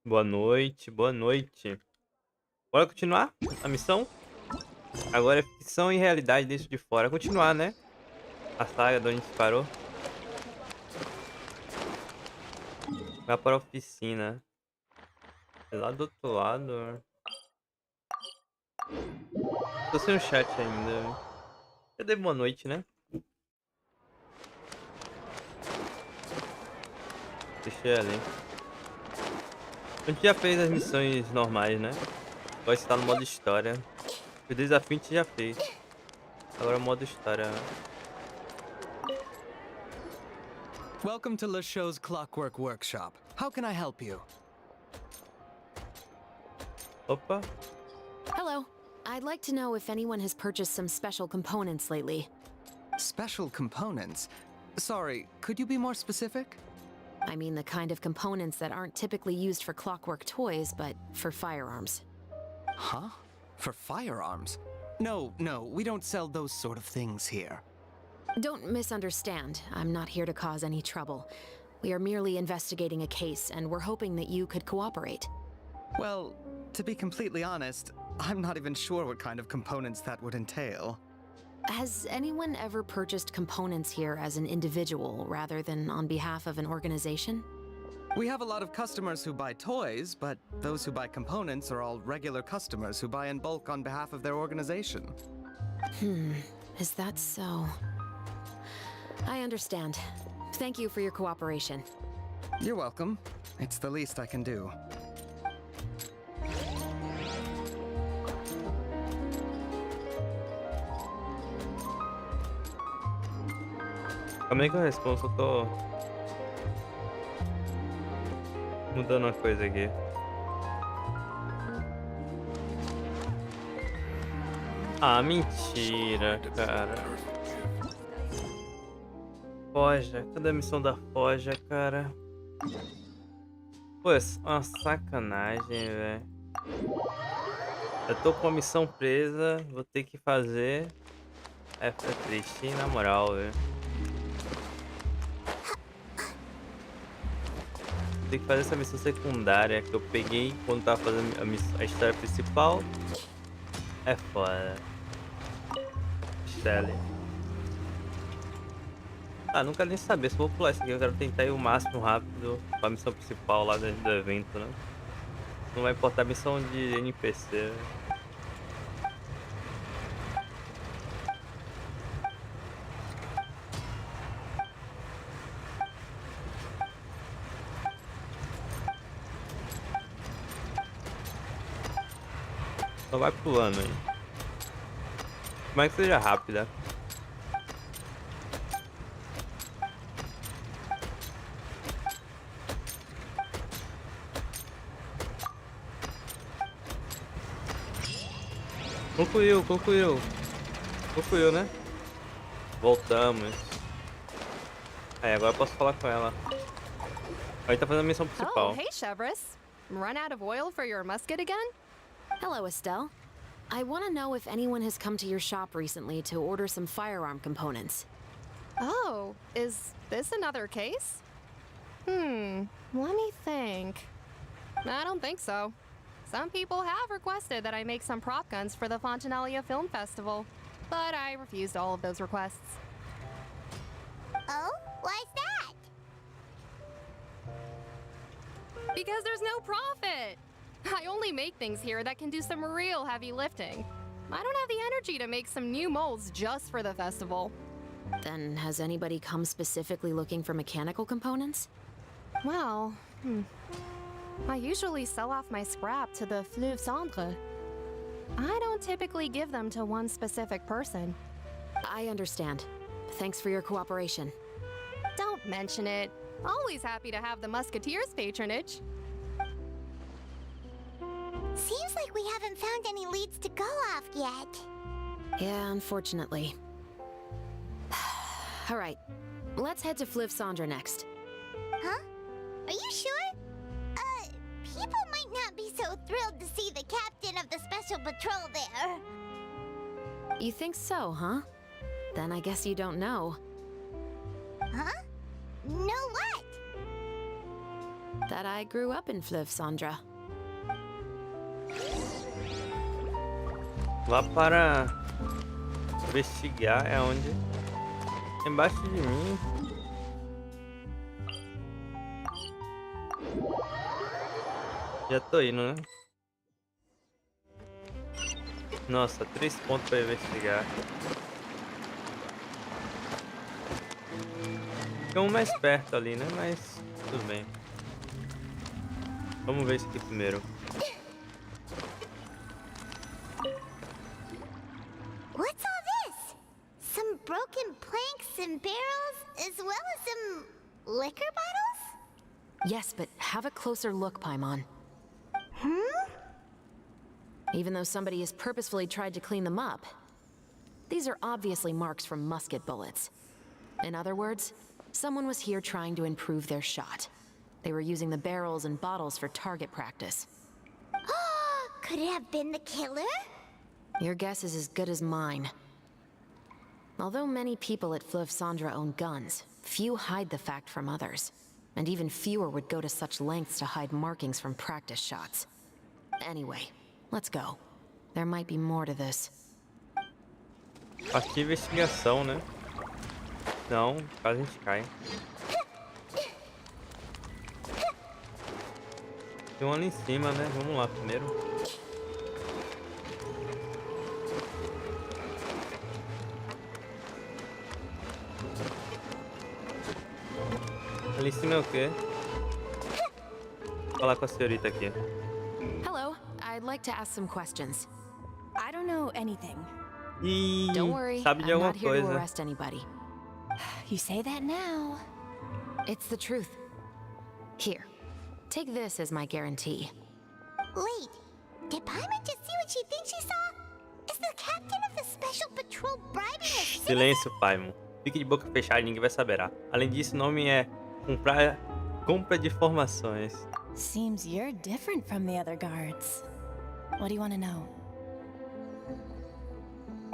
Boa noite, boa noite. Bora continuar a missão? Agora é ficção e realidade dentro de fora. Continuar, né? A saga de onde a gente parou. Vai para a oficina. Lá do outro lado. Tô sem o chat ainda. Cadê boa noite, né? Deixei ali. A gente já fez as missões normais, né? Agora está no modo história. O desafio a gente já fez. Agora o modo história. Welcome to Le Show's Clockwork Workshop. How can I help you? Opa. Hello. I'd like to know if anyone has purchased some special components lately. Special components? Sorry, could you be more specific? I mean the kind of components that aren't typically used for clockwork toys, but for firearms. Huh? For firearms? No, we don't sell those sort of things here. Don't misunderstand. I'm not here to cause any trouble. We are merely investigating a case, and we're hoping that you could cooperate. Well, to be completely honest, I'm not even sure what kind of components that would entail. Has anyone ever purchased components here as an individual rather than on behalf of an organization? We have a lot of customers who buy toys, but those who buy components are all regular customers who buy in bulk on behalf of their organization. Is that so? I understand. Thank you for your cooperation. You're welcome. It's the least I can do. Calma aí que eu respondo, só tô mudando uma coisa aqui. Ah, mentira, cara. Foja, cadê a missão da Foja, cara? Pô, é uma sacanagem, velho. Eu tô com a missão presa, vou ter que fazer. É triste, hein, na moral, velho. Tem que fazer essa missão secundária que eu peguei quando tava fazendo a história principal. É foda. Shelly. Ah, não quero nem saber. Se vou pular isso aqui, eu quero tentar ir o máximo rápido pra missão principal lá do evento, né? Não vai importar a missão de NPC. Só vai pulando aí. Como é que seja rápida? Concluiu, né? Voltamos. Aí, agora eu posso falar com ela. Aí tá fazendo a missão principal. Oh, hey, Chevrolet. Run out of oil for your musket again? Hello, Estelle. I want to know if anyone has come to your shop recently to order some firearm components. Oh, is this another case? Let me think. I don't think so. Some people have requested that I make some prop guns for the Fontanalia Film Festival, but I refused all of those requests. Oh? Why's that? Because there's no profit! I only make things here that can do some real heavy lifting. I don't have the energy to make some new molds just for the festival. Then has anybody come specifically looking for mechanical components? Well, I usually sell off my scrap to the Fleuve Cendre. I don't typically give them to one specific person. I understand. Thanks for your cooperation. Don't mention it. Always happy to have the Musketeers' patronage. Seems like we haven't found any leads to go off yet. Yeah, unfortunately. All right, let's head to Fleuve Cendre next. Huh? Are you sure? People might not be so thrilled to see the captain of the special patrol there. You think so, huh? Then I guess you don't know. Huh? Know what? that I grew up in Sandra. Vá para investigar, é onde? Embaixo de mim. Já tô indo, né? Nossa, 3 pontos para investigar. Tem um mais perto ali, né? Mas tudo bem. Vamos ver isso aqui primeiro. What's all this? Some broken planks and barrels, as well as some liquor bottles? Yes, but have a closer look, Paimon. Even though somebody has purposefully tried to clean them up, these are obviously marks from musket bullets. In other words, someone was here trying to improve their shot. They were using the barrels and bottles for target practice. Could it have been the killer? Your guess is as good as mine. Although many people at Sandra own guns, few hide the fact from others. And even fewer would go to such lengths to hide markings from practice shots. Anyway, let's go. There might be more to this. Aqui investigação, né? Não, quase a gente cai. Tem um ali em cima, né? Vamos lá primeiro. Ali em cima é o quê? Vou falar com a senhorita aqui. Hello, I'd like to ask some questions. I don't know anything. Ih, Don't worry, sabe de I'm alguma not here to coisa. arrest anybody. You say that now. It's the truth. Here, take this as my guarantee. Wait, did Paimon just see what she thinks she saw? Is the captain of the special patrol bribing a citizen? Silêncio, Paimon. Fique de boca fechada e ninguém vai saberá. Além disso, o nome é compra de informações. Seems you're different from the other guards. What do you want to know?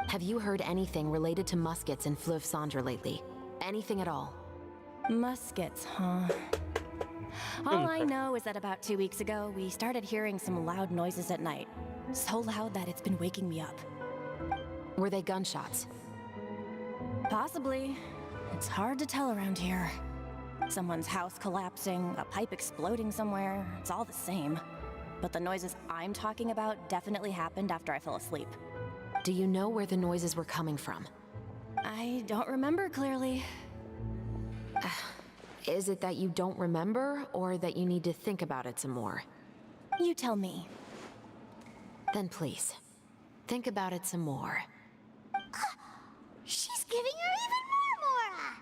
Have you heard anything related to muskets in Sandra lately? Anything at all? Muskets, huh? All I know is that about 2 weeks ago, we started hearing some loud noises at night. So loud that it's been waking me up. Were they gunshots? Possibly. It's hard to tell around here. Someone's house collapsing, a pipe exploding somewhere, it's all the same. But the noises I'm talking about definitely happened after I fell asleep. Do you know where the noises were coming from? I don't remember clearly. Is it that you don't remember, or that you need to think about it some more? You tell me. Then please, think about it some more. She's giving her even more Mora!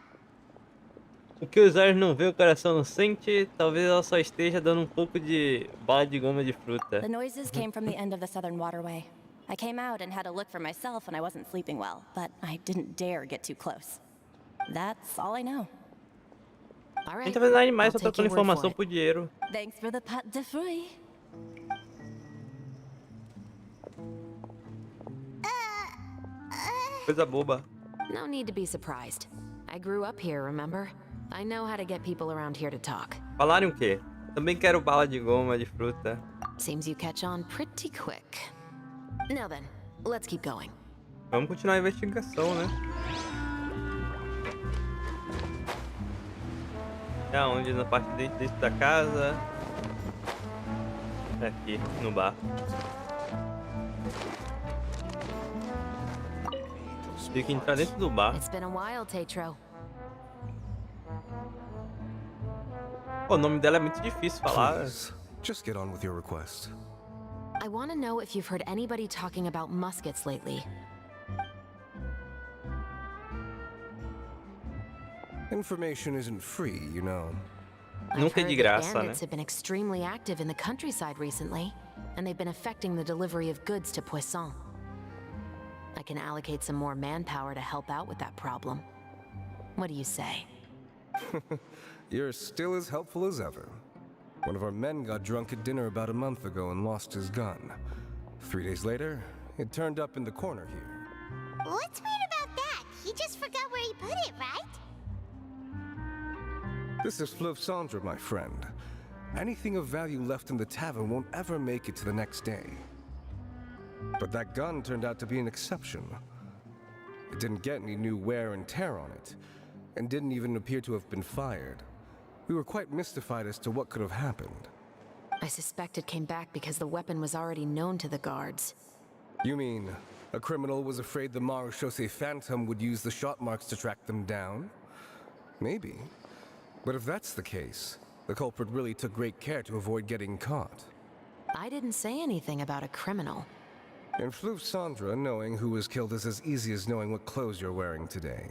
O que os olhos não vê, o coração não sente. Talvez ela só esteja dando pouco de bala de goma de fruta. The noises came from the end of the southern waterway. I came out and had a look for myself when I wasn't sleeping well, but I didn't dare get too close. That's all I know. All A right, gente tá fazendo animais, I'll só take trocando your word for informação it. por dinheiro. Thanks for the pat de fruit. Coisa boba. No need to be surprised. I grew up here, remember? I know how to get people around here to talk. Falarem o quê? Também quero bala de goma de fruta. Seems you catch on pretty quick. Now then, let's keep going. Vamos continuar a investigação, né? É onde? Na parte de dentro da casa. É aqui, no bar. Tem que entrar dentro do bar. It's been a while, Tetro. Pô, o nome dela é muito difícil falar. Please, just get on with your request. I want to know if you've heard anybody talking about muskets lately. Information isn't free, you know. I've Nunca é heard de that graça, né? bandits have been extremely active in the countryside recently, and they've been affecting the delivery of goods to Poisson. I can allocate some more manpower to help out with that problem. What do you say? You're still as helpful as ever. One of our men got drunk at dinner about a month ago and lost his gun. 3 days later, it turned up in the corner here. What's weird about that? He just forgot where he put it, right? This is Sandra, my friend. anything of value left in the tavern won't ever make it to the next day. But that gun turned out to be an exception. It didn't get any new wear and tear on it, and didn't even appear to have been fired. We were quite mystified as to what could have happened. I suspect it came back because the weapon was already known to the guards. You mean, a criminal was afraid the Marechaussee Phantom would use the shot marks to track them down? Maybe. But if that's the case, the culprit really took great care to avoid getting caught. I didn't say anything about a criminal. In Fleuve Sandra, knowing who was killed is as easy as knowing what clothes you're wearing today.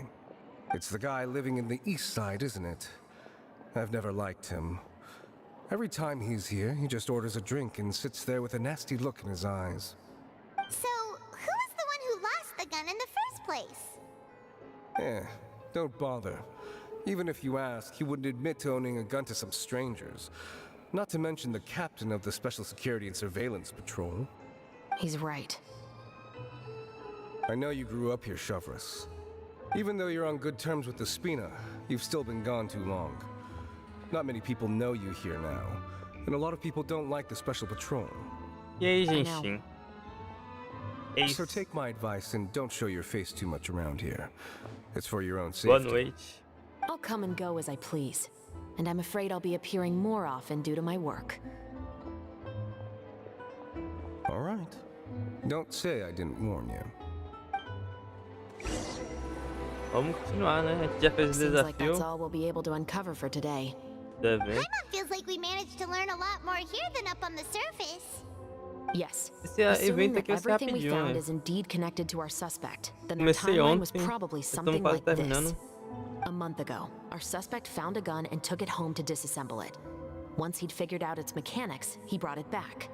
It's the guy living in the east side, isn't it? I've never liked him. Every time he's here, he just orders a drink and sits there with a nasty look in his eyes. So, who was the one who lost the gun in the first place? Don't bother. Even if you ask, he wouldn't admit to owning a gun to some strangers. Not to mention the captain of the Special Security and Surveillance Patrol. He's right. I know you grew up here, Shavras. Even though you're on good terms with the Spina, you've still been gone too long. Not many people know you here now, and a lot of people don't like the Special Patrol. E aí, Genshin? É So isso. take my advice and don't show your face too much around here. It's for your own Boa safety. noite. I'll come and go as I please. And I'm afraid I'll be appearing more often due to my work. All right. Don't say I didn't warn you. Vamos continuar, né? A gente já fez o Seems like that's desafio. all we'll be able to uncover for today. Do evento. Paimon feels like we managed to learn a lot more here than up on the surface. Yes. Esse Assuming evento that aqui vai ser everything we rapidinho, found né? is indeed connected to our suspect, then the Comecei timeline was ontem, probably estamos something quase like this. terminando. A month ago, our suspect found a gun and took it home to disassemble it. Once he'd figured out its mechanics, he brought it back.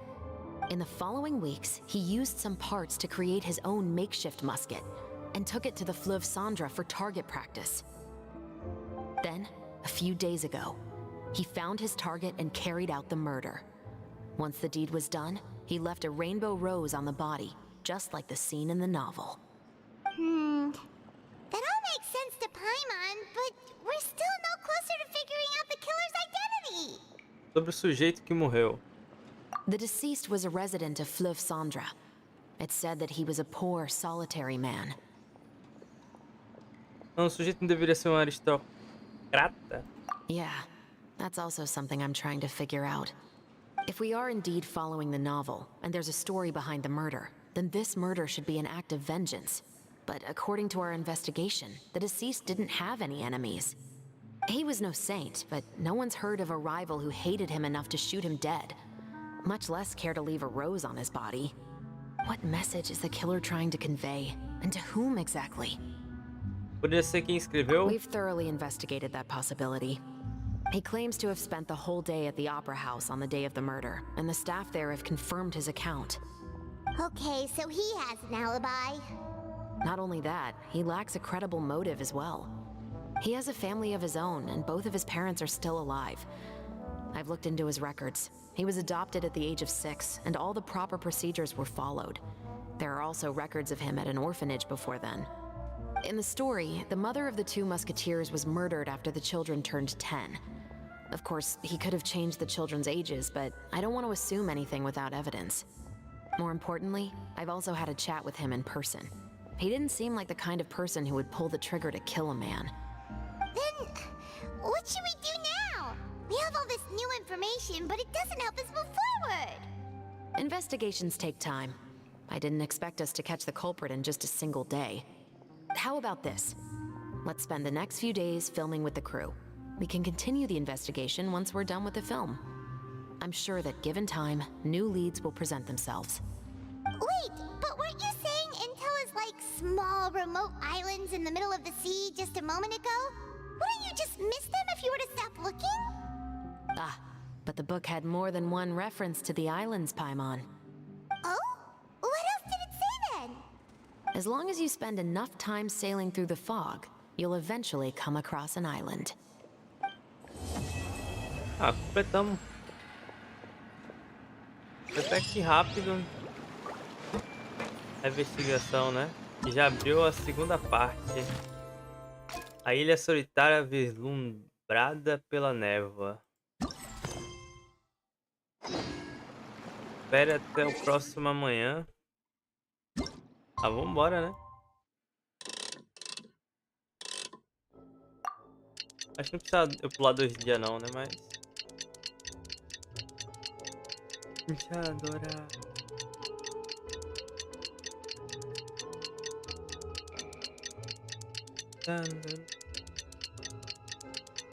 In the following weeks, he used some parts to create his own makeshift musket and took it to the Fleuve Sandra for target practice. Then, a few days ago, he found his target and carried out the murder. Once the deed was done, he left a rainbow rose on the body, just like the scene in the novel. That all makes sense to Paimon, but we're still no closer to figuring out the killer's identity. Sobre o sujeito que morreu. The deceased was a resident of Fleuve Sandra. It's said that he was a poor, solitary man. Não, o sujeito não deveria ser um aristocrata? Yeah, that's also something I'm trying to figure out. If we are indeed following the novel, and there's a story behind the murder, then this murder should be an act of vengeance. But according to our investigation, the deceased didn't have any enemies. He was no saint, but no one's heard of a rival who hated him enough to shoot him dead. Much less care to leave a rose on his body. What message is the killer trying to convey? And to whom exactly? Poderia ser quem escreveu? We've thoroughly investigated that possibility. He claims to have spent the whole day at the Opera House on the day of the murder, and the staff there have confirmed his account. Okay, so he has an alibi. Not only that, he lacks a credible motive as well. He has a family of his own, and both of his parents are still alive. I've looked into his records. He was adopted at the age of 6, and all the proper procedures were followed. There are also records of him at an orphanage before then. In the story, the mother of the 2 musketeers was murdered after the children turned 10. Of course, he could have changed the children's ages, but I don't want to assume anything without evidence. More importantly, I've also had a chat with him in person. He didn't seem like the kind of person who would pull the trigger to kill a man. Then, what should we do now? We have all this new information, but it doesn't help us move forward. Investigations take time. I didn't expect us to catch the culprit in just a single day. How about this? Let's spend the next few days filming with the crew. We can continue the investigation once we're done with the film. I'm sure that given time, new leads will present themselves. Wait, but weren't you saying Intel is like small, remote islands in the middle of the sea just a moment ago? Wouldn't you just miss them if you were to stop looking? Ah, but the book had more than one reference to the islands, Paimon. Oh? What else did it say then? As long as you spend enough time sailing through the fog, you'll eventually come across an island. Ah, completamos. Foi até que rápido. A investigação, né? E já abriu a segunda parte. A ilha solitária vislumbrada pela névoa. Espere até o próximo amanhã. Ah, vambora, né? Acho que não precisa eu pular 2 dias não, né? Mas... Te adorar.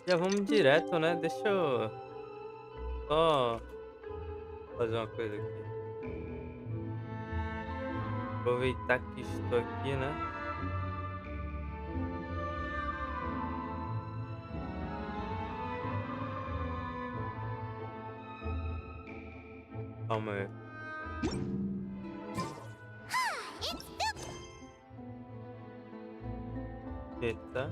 Já vamos direto, né? Deixa eu só fazer uma coisa aqui. Aproveitar que estou aqui, né? Calma aí. Eita.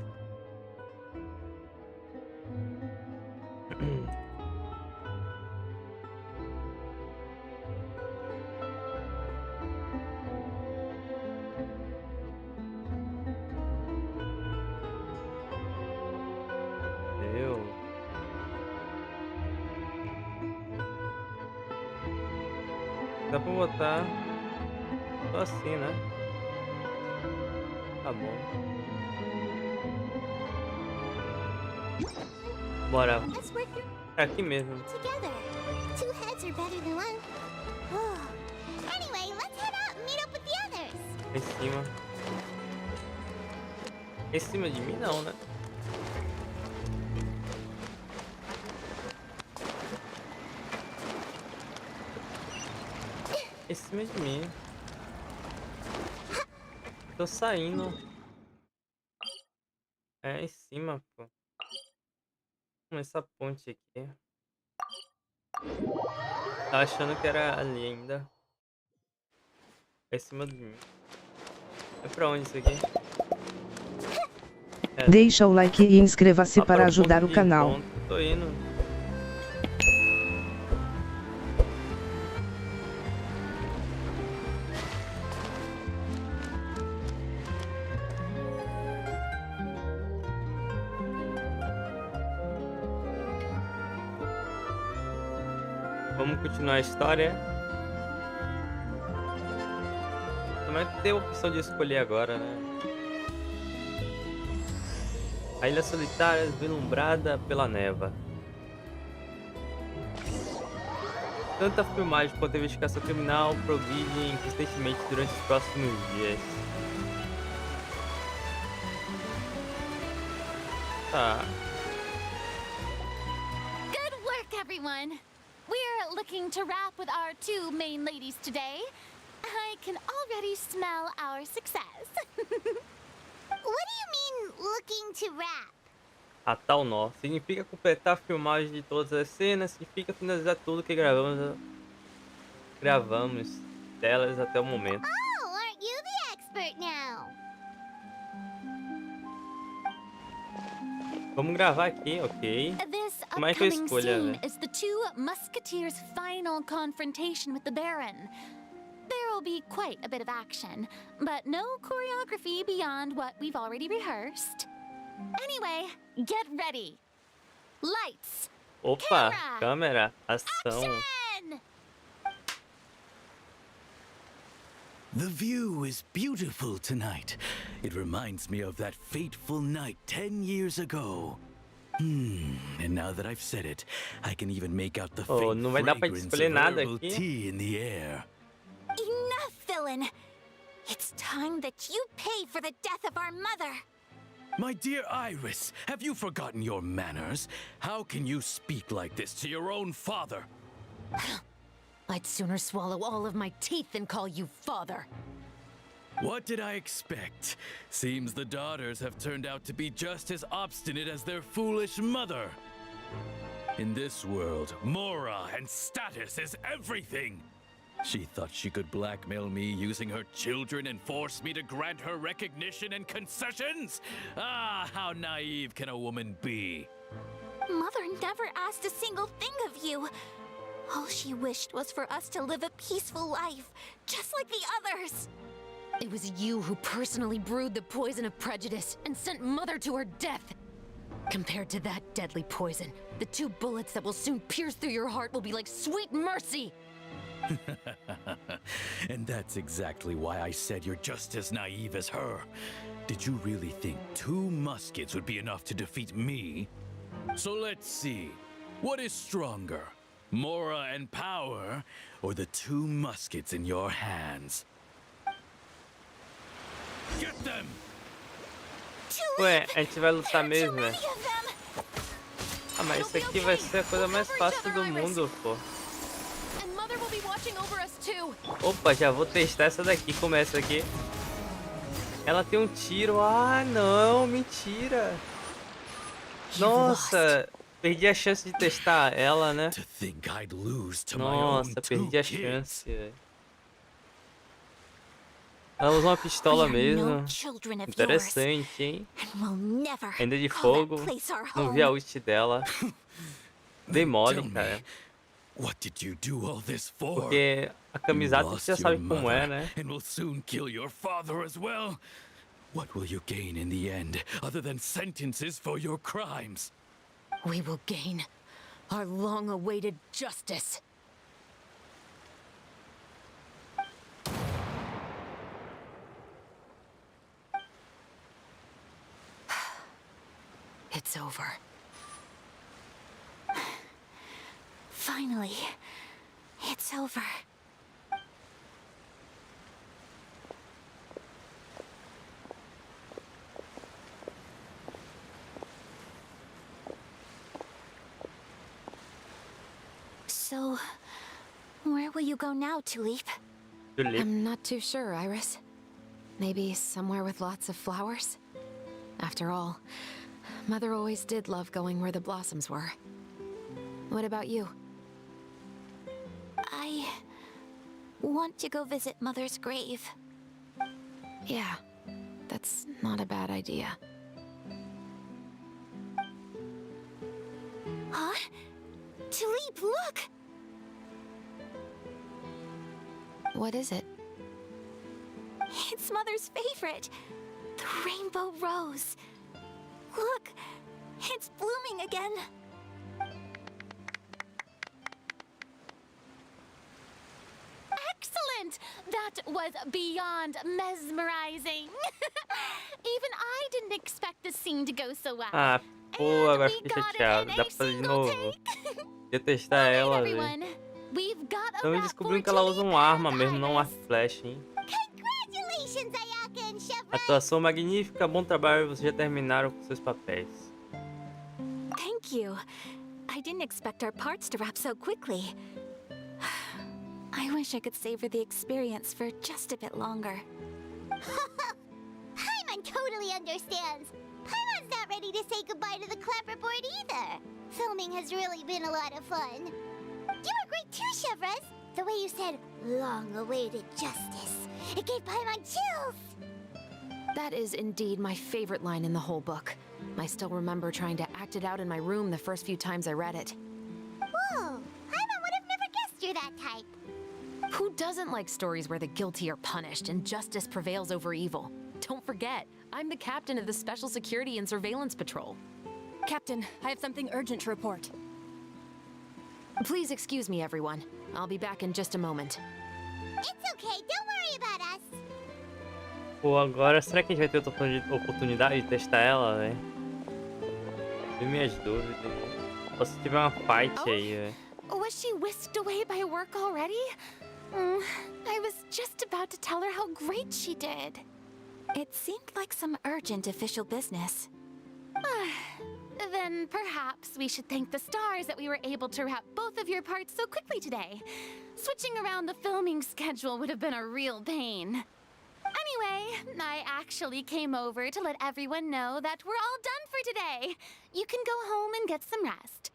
Dá pra botar só assim, né? Tá bom. Bora. É aqui mesmo. Together. Two heads are better than one. Anyway, let's head out and meet up with the others. Em cima. Em cima de mim não, né? Em cima de mim. Tô saindo. É em cima, pô. Essa ponte aqui. Tava achando que era ali ainda. É em cima de mim. É pra onde isso aqui? É. Deixa o like e inscreva-se para Para ajudar o canal. Ponto. Tô indo. Vamos continuar a história. Também tem a opção de escolher agora, né? A Ilha Solitária deslumbrada pela neva. Tanta filmagem quanto a investigação criminal progride insistentemente durante os próximos dias. Tá. Good work, everyone! We're looking to wrap with our two main ladies today. I can already smell our success. What do you mean, looking to wrap? Atar o nó. Significa completar a filmagem de todas as cenas. Significa finalizar tudo que gravamos delas até o momento. Oh, aren't you the expert now? Vamos gravar aqui, ok. This Como é que eu upcoming escolho, scene né? is the two musketeers' final confrontation with the Baron. There will be quite a bit of action, but no choreography beyond what we've already rehearsed. Anyway, get ready. Lights. Opa, Camera. câmera, ação. Action! The view is beautiful tonight. It reminds me of that fateful night 10 years ago. And now that I've said it, I can even make out the faint não vai dar pra fragrance escolher of nada herbal aqui. tea in the air. Enough, villain! It's time that you pay for the death of our mother. My dear Iris, have you forgotten your manners? How can you speak like this to your own father? I'd sooner swallow all of my teeth than call you father. What did I expect? Seems the daughters have turned out to be just as obstinate as their foolish mother. In this world, mora and status is everything. She thought she could blackmail me using her children and force me to grant her recognition and concessions? Ah, how naive can a woman be? Mother never asked a single thing of you. All she wished was for us to live a peaceful life, just like the others. It was you who personally brewed the poison of prejudice and sent Mother to her death. Compared to that deadly poison, the 2 bullets that will soon pierce through your heart will be like sweet mercy. And that's exactly why I said you're just as naive as her. Did you really think 2 muskets would be enough to defeat me? So let's see. What is stronger? Mora and power, or the 2 muskets in your hands? Get them! Ué, a gente vai lutar mesmo, né? Ah, mas isso aqui vai ser a coisa mais fácil do mundo, pô. Opa, já vou testar essa daqui. Começa aqui. Ela tem um tiro. Ah, não, mentira. Nossa, perdi a chance de testar ela, né? Nossa, perdi a chance, velho. Ela usa uma pistola mesmo. Interessante, hein? Ainda de fogo. Não vi a ult dela. Dei mole, cara. Porque a camiseta você já sabe como é, né? What will you gain in the end, other than sentences for your crimes? We will gain our long-awaited justice. It's over. Finally, it's over. So, where will you go now, Tulip? I'm not too sure, Iris. Maybe somewhere with lots of flowers? After all, Mother always did love going where the blossoms were. What about you? I want to go visit Mother's grave. Yeah, that's not a bad idea. Huh? Tulip, look! What is it? It's Mother's favorite. The rainbow rose. Look, it's blooming again. Excellent! That was beyond mesmerizing. Even I didn't expect the scene to go so well. Ah, pô, agora fiquei chateado. Dá pra fazer de novo. Ia testar ela, velho. Então descobriu que ela usa uma arma mesmo, não um arco flash, hein? Atuação magnífica, bom trabalho, vocês já terminaram com seus papéis. Thank you. I didn't expect our parts to wrap so quickly. I wish I could savor the experience for just a bit longer. Paimon totally understands. Paimon's not ready to say goodbye to the clapperboard either. Filming has really been a lot of fun. You were great too, Chevres. The way you said, long-awaited justice. It gave Paimon chills. That is indeed my favorite line in the whole book. I still remember trying to act it out in my room the first few times I read it. Whoa, Paimon would have never guessed you're that type. Who doesn't like stories where the guilty are punished and justice prevails over evil? Don't forget, I'm the captain of the Special Security and Surveillance Patrol. Captain, I have something urgent to report. Please excuse me, everyone. I'll be back in just a moment. It's okay, don't worry about us. Pô, agora será que a gente vai ter outra oportunidade de testar ela, velho? E minhas dúvidas. Ou se tiver uma fight aí, velho. Was she whisked away by work already? I was just about to tell her how great she did. It seemed like some urgent official business. Then perhaps we should thank the stars that we were able to wrap both of your parts so quickly today. Switching around the filming schedule would have been a real pain. Anyway, I actually came over to let everyone know that we're all done for today. You can go home and get some rest.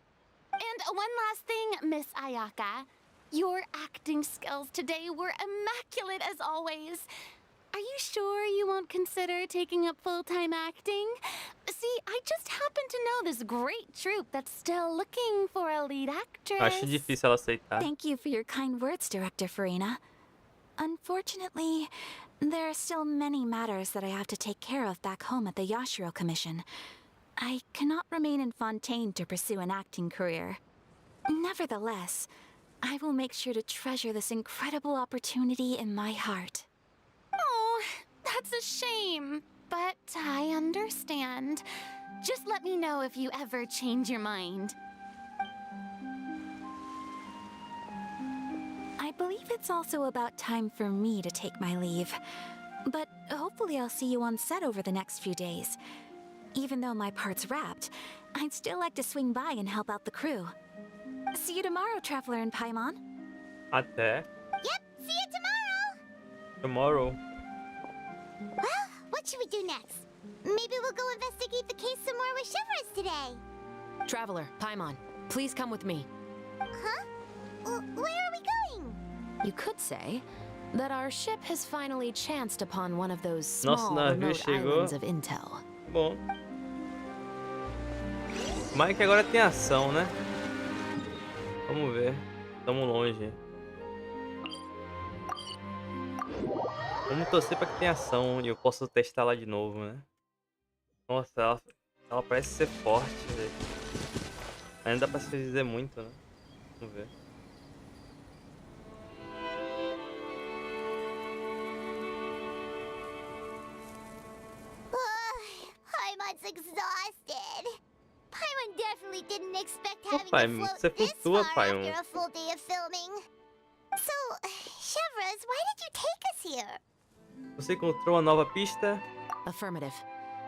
And one last thing, Miss Ayaka. Your acting skills today were immaculate as always. Are you sure you won't consider taking up full-time acting? See, I just happen to know this great troupe that's still looking for a lead actress. Acho difícil ela aceitar. Thank you for your kind words, Director Farina. Unfortunately, there are still many matters that I have to take care of back home at the Yashiro Commission. I cannot remain in Fontaine to pursue an acting career. Nevertheless, I will make sure to treasure this incredible opportunity in my heart. Oh, that's a shame. But I understand. Just let me know if you ever change your mind. I believe it's also about time for me to take my leave. But hopefully I'll see you on set over the next few days. Even though my part's wrapped, I'd still like to swing by and help out the crew. See you tomorrow, Traveler and Paimon. Até. Yep, see you tomorrow! Tomorrow. Well, what should we do next? Maybe we'll go investigate the case some more with Shivers today. Traveler, Paimon, please come with me. Huh? Where are we going? You could say that our ship has finally chanced upon one of those Nosso small navio remote chegou. islands of intel. Bom. Mas que agora tem ação, né? Vamos ver. Estamos longe. Vamos torcer para que tenha ação e eu possa testar lá de novo, né? Nossa, ela parece ser forte, velho. Ainda dá pra se dizer muito, né? Vamos ver. Paimon's exhausted. Paimon definitely didn't expect having to Paimon, float você this flutua, far Paimon. after a full day of filming. So, Shivers, why did you take us here? Você encontrou uma nova pista? Affirmative.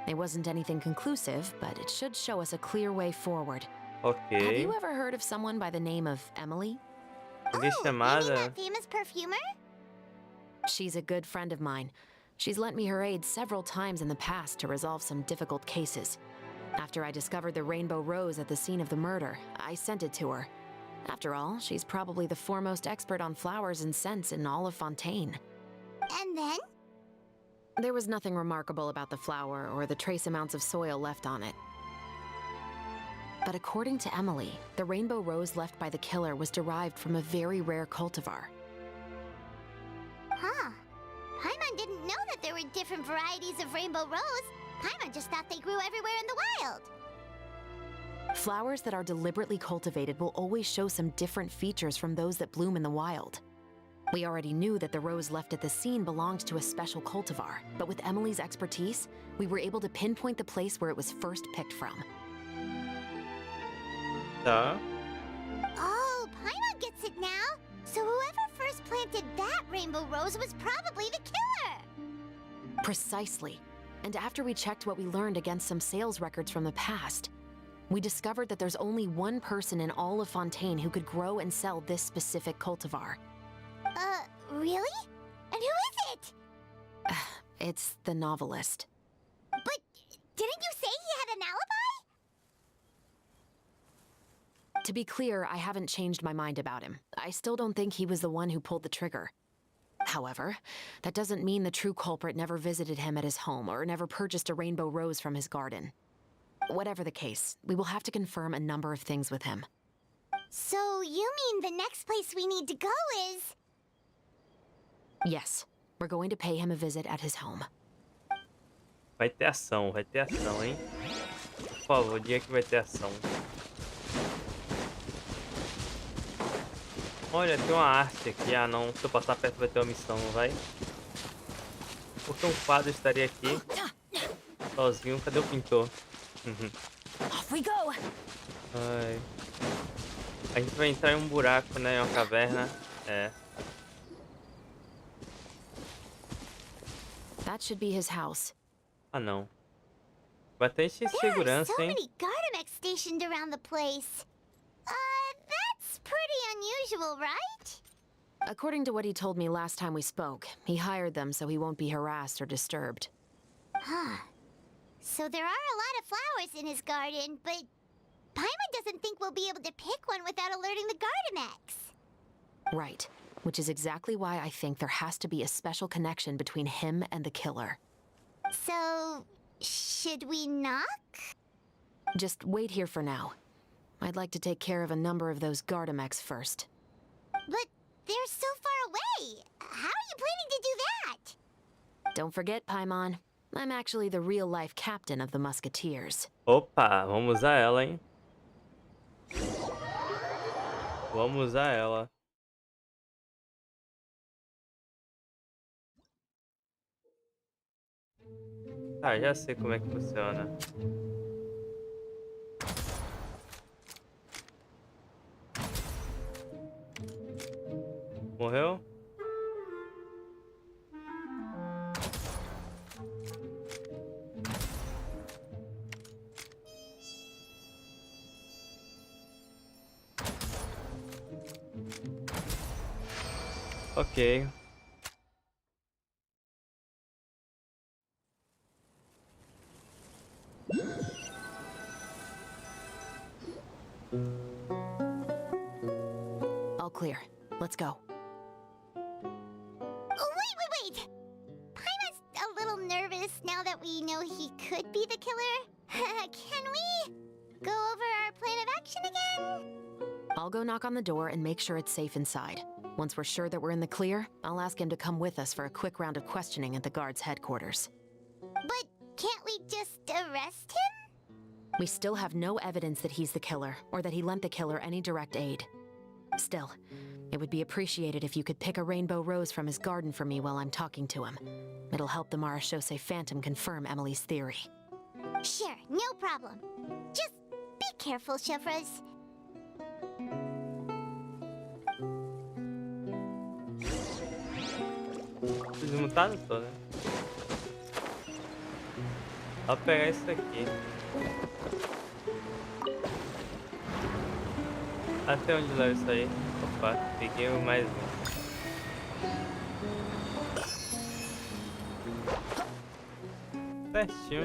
It wasn't anything conclusive, but it should show us a clear way forward. Have Ok. you ever heard of someone by the name of Emily? Alguém You mean chamada? that famous perfumer? She's a good friend of mine. She's lent me her aid several times in the past to resolve some difficult cases. After I discovered the rainbow rose at the scene of the murder, I sent it to her. After all, she's probably the foremost expert on flowers and scents in all of Fontaine. And then? There was nothing remarkable about the flower or the trace amounts of soil left on it. But according to Emily, the rainbow rose left by the killer was derived from a very rare cultivar. Huh. Paimon didn't know that there were different varieties of rainbow rose. Paimon just thought they grew everywhere in the wild. Flowers that are deliberately cultivated will always show some different features from those that bloom in the wild. We already knew that the rose left at the scene belonged to a special cultivar, but with Emily's expertise, we were able to pinpoint the place where it was first picked from. Tá. Oh, Paimon gets it now. So whoever first planted that rainbow rose was probably the killer. Precisely. And after we checked what we learned against some sales records from the past, we discovered that there's only one person in all of Fontaine who could grow and sell this specific cultivar. Really? And who is it? It's the novelist. But didn't you say he had an alibi? To be clear, I haven't changed my mind about him. I still don't think he was the one who pulled the trigger. However, that doesn't mean the true culprit never visited him at his home or never purchased a rainbow rose from his garden. Whatever the case, we will have to confirm a number of things with him. So you mean the next place we need to go is... Yes, we're going to pay him a visit at his home. Vai ter ação, hein? Por favor, diga que vai ter ação. Olha, tem uma arte aqui. Ah, não. Se eu passar perto vai ter uma missão, não vai? Porque um quadro estaria aqui. Sozinho. Cadê o pintor? Off we go. Ai. A gente vai entrar em um buraco, né? Em uma caverna. É. That should be his house. Ah, não. Bastante There are segurança, so hein? many Gardamex stationed around the place. That's pretty unusual, right? According to what he told me last time we spoke, he hired them so he won't be harassed or disturbed. Huh. So there are a lot of flowers in his garden, but Paimon doesn't think we'll be able to pick one without alerting the Gardamex. Right. Which is exactly why I think there has to be a special connection between him and the killer. So, should we knock? Just wait here for now. I'd like to take care of a number of those Gardamex first. But they're so far away. How are you planning to do that? Don't forget, Paimon, I'm actually the real-life captain of the Musketeers. Opa, vamos usar ela, hein? Vamos usar ela. Tá, já sei como é que funciona. Morreu? Ok. All clear. Let's go. Wait! Paimon's a little nervous now that we know he could be the killer. Can we go over our plan of action again? I'll go knock on the door and make sure it's safe inside. Once we're sure that we're in the clear, I'll ask him to come with us for a quick round of questioning at the guard's headquarters. But can't we just arrest him? We still have no evidence that he's the killer, or that he lent the killer any direct aid. Still, it would be appreciated if you could pick a rainbow rose from his garden for me while I'm talking to him. It'll help the Marachose Phantom confirm Emily's theory. Sure, no problem. Just be careful, Chevros. Desmontado todo, né? Só pegar isso aqui. Até onde leva isso aí? Opa, peguei mais um. Certinho.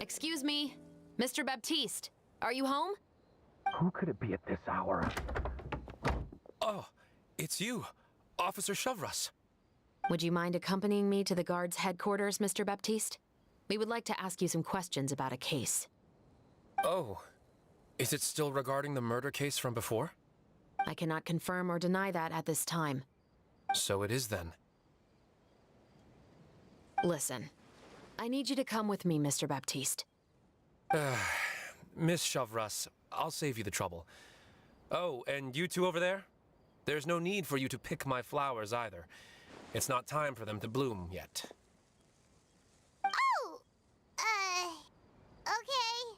Excuse me, Mr. Baptiste, are you home? Who could it be at this hour? Oh, it's you, Officer Chevros. Would you mind accompanying me to the guard's headquarters, Mr. Baptiste? We would like to ask you some questions about a case. Oh, is it still regarding the murder case from before? I cannot confirm or deny that at this time. So it is then. Listen, I need you to come with me, Mr. Baptiste. Miss Chevros, I'll save you the trouble. Oh, and you two over there? There's no need for you to pick my flowers either. It's not time for them to bloom yet. Oh! Okay.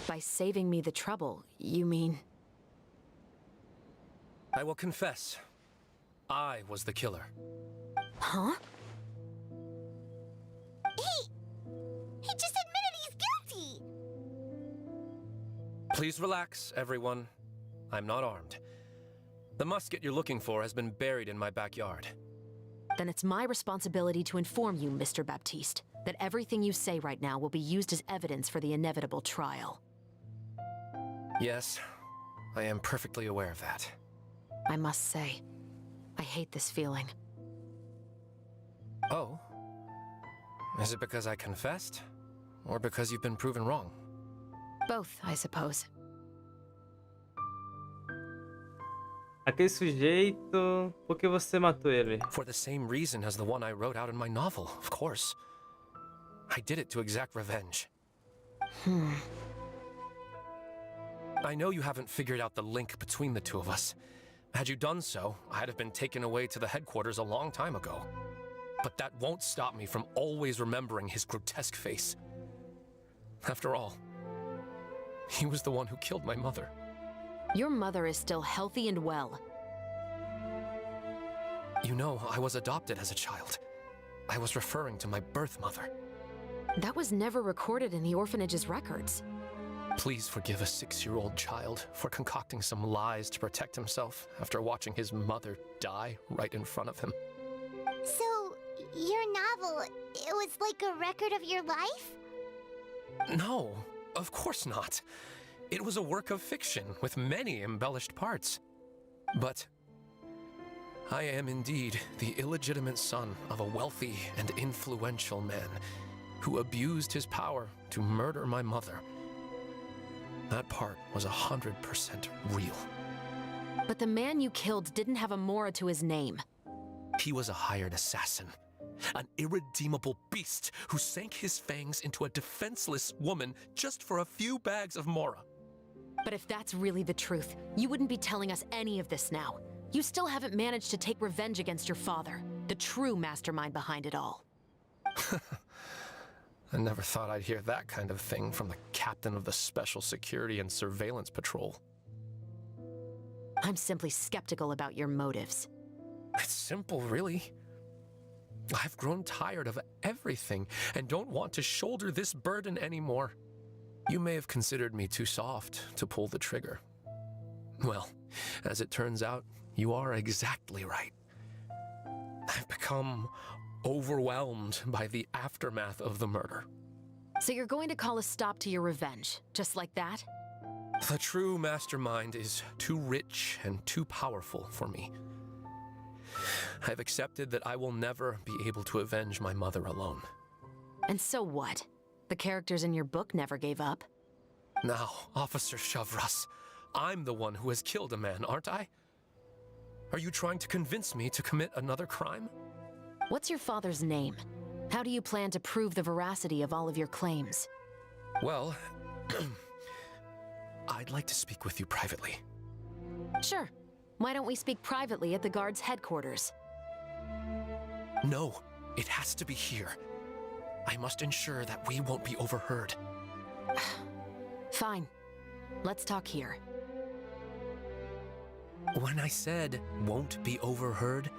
By saving me the trouble, you mean... I will confess, I was the killer. Huh? He just admitted he's guilty! Please relax, everyone. I'm not armed. The musket you're looking for has been buried in my backyard. Then it's my responsibility to inform you, Mr. Baptiste, that everything you say right now will be used as evidence for the inevitable trial. Yes, I am perfectly aware of that. I must say, I hate this feeling. Oh? Is it because I confessed? Or because you've been proven wrong? Both, I suppose. Aquele sujeito, por que você matou ele? For the same reason as the one I wrote out in my novel, of course. I did it to exact revenge. I know you haven't figured out the link between the two of us. Had you done so, I'd have been taken away to the headquarters a long time ago. But that won't stop me from always remembering his grotesque face. After all, he was the one who killed my mother. Your mother is still healthy and well. You know, I was adopted as a child. I was referring to my birth mother. That was never recorded in the orphanage's records. Please forgive a 6-year-old child for concocting some lies to protect himself after watching his mother die right in front of him. So, your novel, it was like a record of your life? No, of course not. It was a work of fiction with many embellished parts. But I am indeed the illegitimate son of a wealthy and influential man who abused his power to murder my mother. That part was 100% real. But the man you killed didn't have a Mora to his name. He was a hired assassin. An irredeemable beast who sank his fangs into a defenseless woman just for a few bags of mora. But if that's really the truth, you wouldn't be telling us any of this now. You still haven't managed to take revenge against your father, the true mastermind behind it all. I never thought I'd hear that kind of thing from the captain of the Special Security and Surveillance Patrol. I'm simply skeptical about your motives. It's simple, really. I've grown tired of everything and don't want to shoulder this burden anymore. You may have considered me too soft to pull the trigger. Well, as it turns out, you are exactly right. I've become overwhelmed by the aftermath of the murder. So you're going to call a stop to your revenge, just like that? The true mastermind is too rich and too powerful for me. I've accepted that I will never be able to avenge my mother alone. And so what? The characters in your book never gave up. Now, Officer Shavras, I'm the one who has killed a man, aren't I? Are you trying to convince me to commit another crime? What's your father's name? How do you plan to prove the veracity of all of your claims? Well, I'd like to speak with you privately. Sure. Why don't we speak privately at the guard's headquarters? No, it has to be here. I must ensure that we won't be overheard. Fine. Let's talk here. When I said won't be overheard,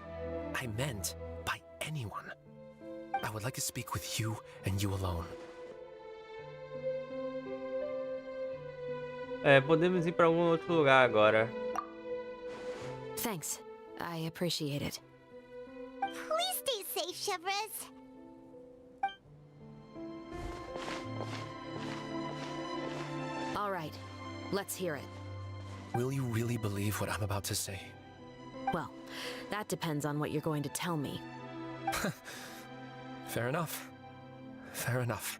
I meant by anyone. I would like to speak with you and you alone. Podemos ir para algum outro lugar agora. Thanks. I appreciate it. Please stay safe, Shavras. All right. Let's hear it. Will you really believe what I'm about to say? Well, that depends on what you're going to tell me. Fair enough. Fair enough.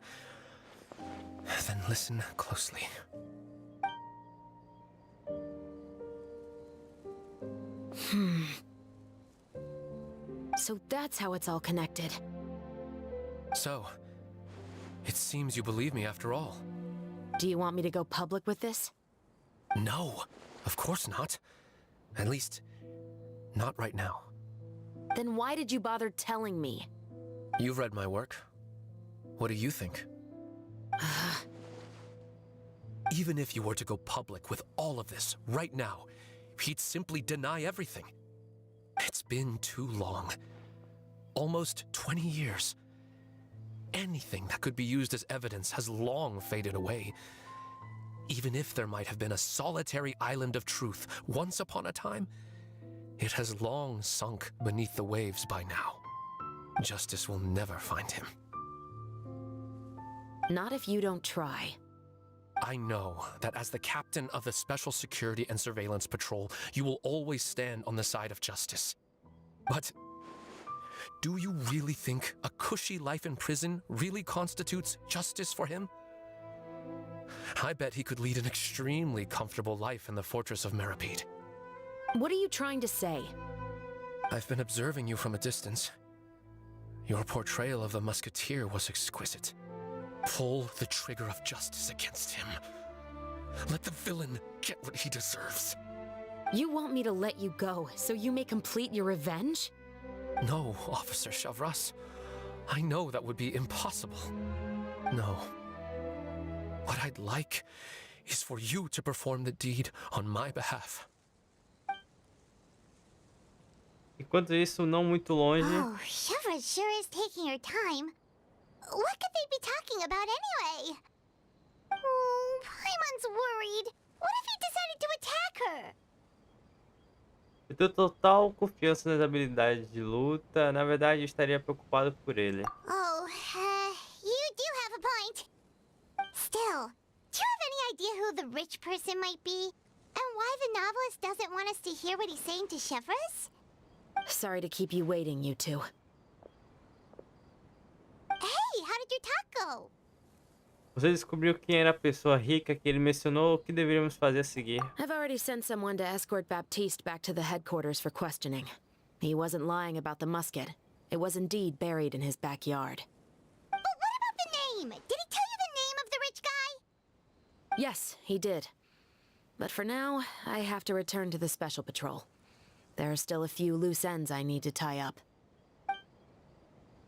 Then listen closely. So that's how it's all connected. So, it seems you believe me after all. Do you want me to go public with this? No, of course not. At least, not right now. Then why did you bother telling me? You've read my work. What do you think? Even if you were to go public with all of this right now, he'd simply deny everything. It's been too long. Almost 20 years. Anything that could be used as evidence has long faded away. Even if there might have been a solitary island of truth once upon a time, it has long sunk beneath the waves by now. Justice will never find him. Not if you don't try. I know that as the captain of the Special Security and Surveillance Patrol, you will always stand on the side of justice. But do you really think a cushy life in prison really constitutes justice for him? I bet he could lead an extremely comfortable life in the fortress of Meripede. What are you trying to say? I've been observing you from a distance. Your portrayal of the musketeer was exquisite. Pull the trigger of justice against him. Let the villain get what he deserves. You want me to let you go so you may complete your revenge? No, Officer Shavras. I know that would be impossible. No. What I'd like is for you to perform the deed on my behalf. Enquanto isso, não muito longe. Oh, Shavras sure is taking her time. What could they be talking about anyway? Oh, Paimon's worried. What if he decided to attack her? Eu tenho total confiança nas habilidades de luta. Na verdade, eu estaria preocupado por ele. Oh, you do have a point. Still, do you have any idea who the rich person might be? And why the novelist doesn't want us to hear what he's saying to Shavras? Sorry to keep you waiting, you two. Hey, how did your talk go? Você descobriu quem era a pessoa rica que ele mencionou, o que deveríamos fazer a seguir? I've already sent someone to escort Baptiste back to the headquarters for questioning. He wasn't lying about the musket. It was indeed buried in his backyard. But what about the name? Did he tell you the name of the rich guy? Yes, he did. But for now, I have to return to the Special Patrol. There are still a few loose ends I need to tie up. O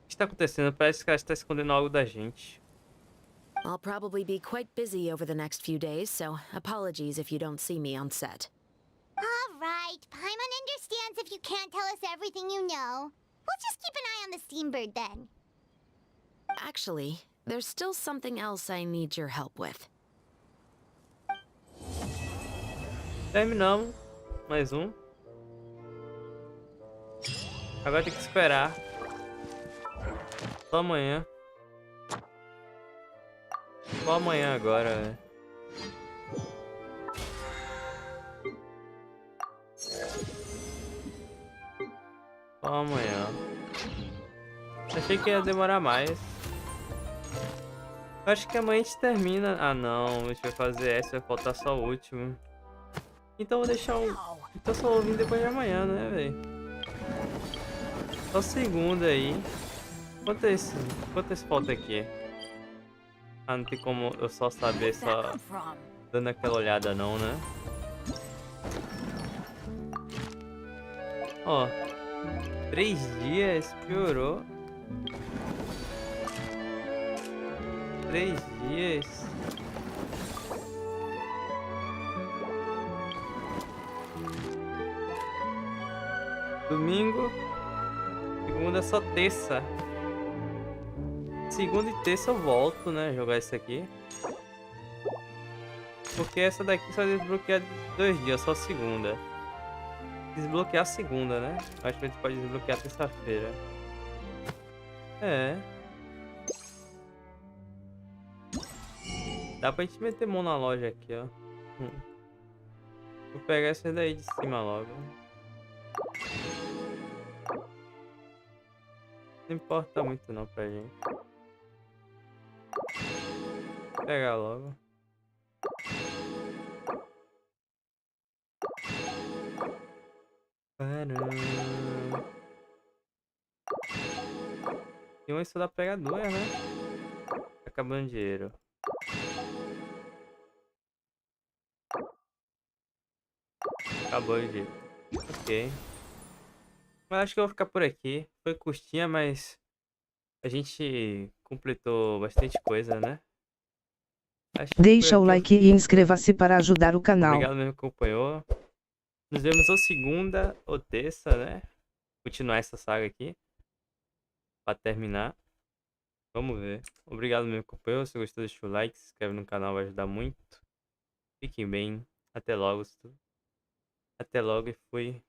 que está acontecendo? Parece que ela está escondendo algo da gente. I'll probably be quite busy over the next few days, so apologies if you don't see me on set. All right, Paimon understands if you can't tell us everything you know. We'll just keep an eye on the Steambird then. Actually, there's still something else I need your help with. Terminamos. Mais um. Agora tem que esperar. Só amanhã. Só amanhã agora, né? Só amanhã. Achei que ia demorar mais. Eu acho que amanhã a gente termina. Ah não, a gente vai fazer essa, vai faltar só o último. Então vou deixar um. Então só vou vir depois de amanhã, né, velho? Só segunda aí. Quanto esse falta aqui? Ah, não tem como eu só saber só dando aquela olhada não, né? Ó. 3 dias, piorou. 3 dias. Domingo. Segunda, só terça. Segunda e terça eu volto, né? Jogar isso aqui. Porque essa daqui só desbloqueia 2 dias, só segunda. Desbloquear segunda, né? Acho que a gente pode desbloquear terça-feira. É. Dá pra gente meter mão na loja aqui, ó. Vou pegar essa daí de cima logo. Não importa muito não pra gente. Vou pegar logo. Caramba. E uma só dá pra pegar 2, né? Tá acabando o dinheiro. Acabou o dinheiro. Ok. Mas acho que eu vou ficar por aqui. Foi curtinha, mas a gente completou bastante coisa, né? Acho que Deixa por o aqui like e inscreva-se para ajudar o canal. Obrigado mesmo que acompanhou. Nos vemos ou segunda ou terça, né? Continuar essa saga aqui. Pra terminar. Vamos ver. Obrigado mesmo que acompanhou. Se gostou, deixa o like. Se inscreve no canal, vai ajudar muito. Fiquem bem. Até logo. Até logo e fui.